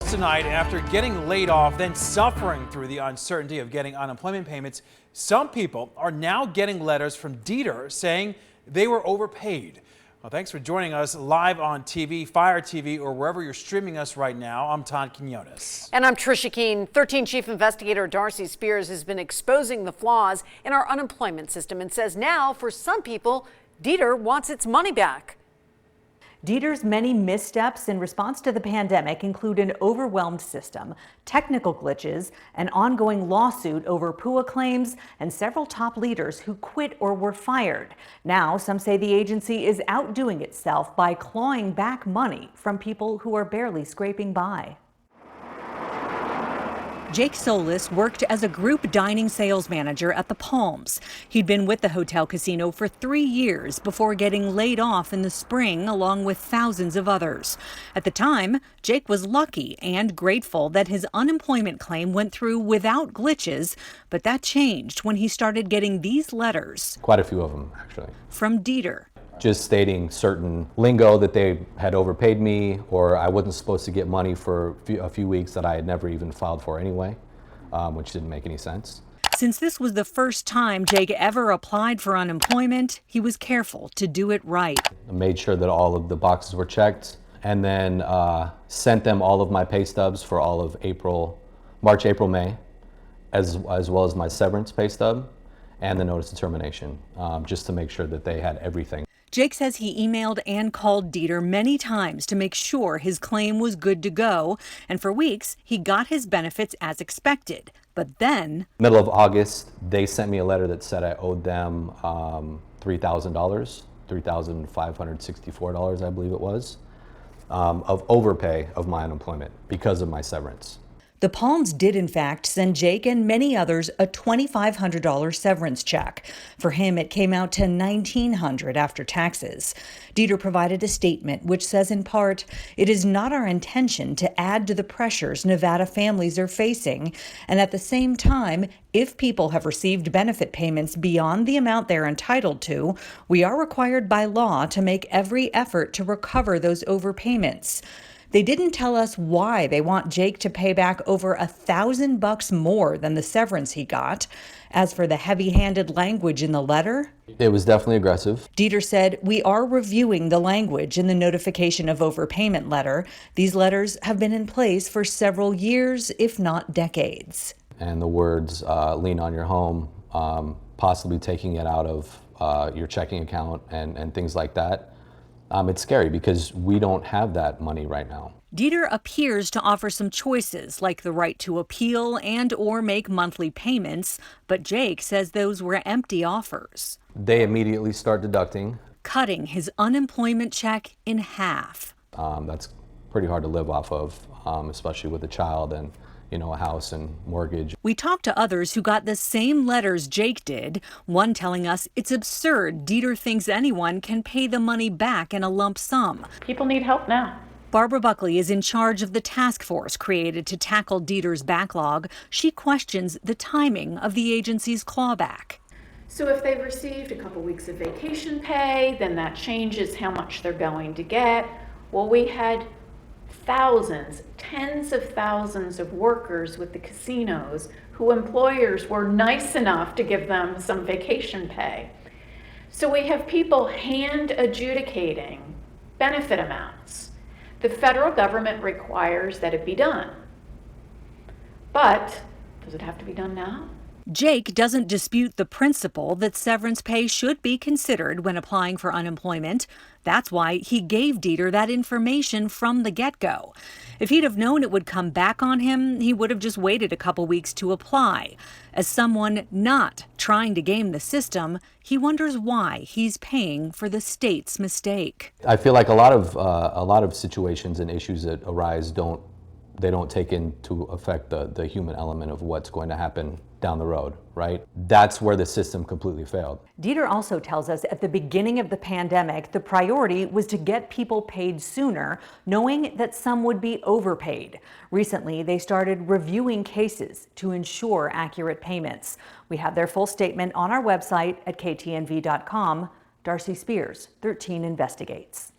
news tonight. After getting laid off, then suffering through the uncertainty of getting unemployment payments, some people are now getting letters from DETR saying they were overpaid. Well, thanks for joining us live on TV, Fire TV, or wherever you're streaming us right now. I'm Todd Quinones. And I'm Trisha Keene. 13 Chief Investigator Darcy Spears has been exposing the flaws in our unemployment system and says now, for some people, DETR wants its money back. DETR's many missteps in response to the pandemic include an overwhelmed system, technical glitches, an ongoing lawsuit over PUA claims, and several top leaders who quit or were fired. Now, some say the agency is outdoing itself by clawing back money from people who are barely scraping by. Jake SOLIS worked as a group dining sales manager at the Palms. He'd been with the hotel casino for 3 years before getting laid off in the spring, along with thousands of others. At the time, Jake was lucky and grateful that his unemployment claim went through without glitches, but that changed when he started getting these letters. Quite a few of them, actually. From DETR. Just stating certain lingo that they had overpaid me, or I wasn't supposed to get money for a few weeks that I had never even filed for anyway, which didn't make any sense. Since this was the first time Jake ever applied for unemployment, he was careful to do it right. I made sure that all of the boxes were checked, and then sent them all of my pay stubs for all of March, April, May, as well as my severance pay stub and the notice of termination, just to make sure that they had everything. Jake says he emailed and called DETR many times to make sure his claim was good to go, and for weeks he got his benefits as expected. But then, middle of August, they sent me a letter that said I owed them $3,000, $3,564, I believe it was, of overpay of my unemployment because of my severance. The Palms did, in fact, send Jake and many others a $2,500 severance check. For him, it came out to $1,900 after taxes. DETR provided a statement which says, in part, "It is not our intention to add to the pressures Nevada families are facing. And at the same time, if people have received benefit payments beyond the amount they're entitled to, we are required by law to make every effort to recover those overpayments." They didn't tell us why they want Jake to pay back over $1,000 more than the severance he got. As for the heavy-handed language in the letter, it was definitely aggressive. DETR said, "We are reviewing the language in the notification of overpayment letter. These letters have been in place for several years, if not decades." And the words, lien on your home, possibly taking it out of your checking account and things like that. It's scary because we don't have that money right now. DETR appears to offer some choices, like the right to appeal and or make monthly payments, but Jake says those were empty offers. They immediately start deducting, cutting his unemployment check in half. That's pretty hard to live off of, especially with a child and a house and mortgage. We talked to others who got the same letters Jake did, one telling us it's absurd DETR thinks anyone can pay the money back in a lump sum. People need help now. Barbara BUCKLEY is in charge of the task force created to tackle DETR's backlog. She questions the timing of the agency's clawback. So if they've received a couple weeks of vacation pay, then that changes how much they're going to get. Well, we had thousands, tens of thousands of workers with the casinos who employers were nice enough to give them some vacation pay. So we have people hand adjudicating benefit amounts. The federal government requires that it be done. But does it have to be done now? Jake doesn't dispute the principle that severance pay should be considered when applying for unemployment. That's why he gave DETR that information from the get-go. If he'd have known it would come back on him, he would have just waited a couple weeks to apply. As someone not trying to game the system, he wonders why he's paying for the state's mistake. I feel like a lot of situations and issues that arise don't take into effect the human element of what's going to happen down the road, right? That's where the system completely failed. DETR also tells us at the beginning of the pandemic, the priority was to get people paid sooner, knowing that some would be overpaid. Recently, they started reviewing cases to ensure accurate payments. We have their full statement on our website at ktnv.com. Darcy Spears, 13 Investigates.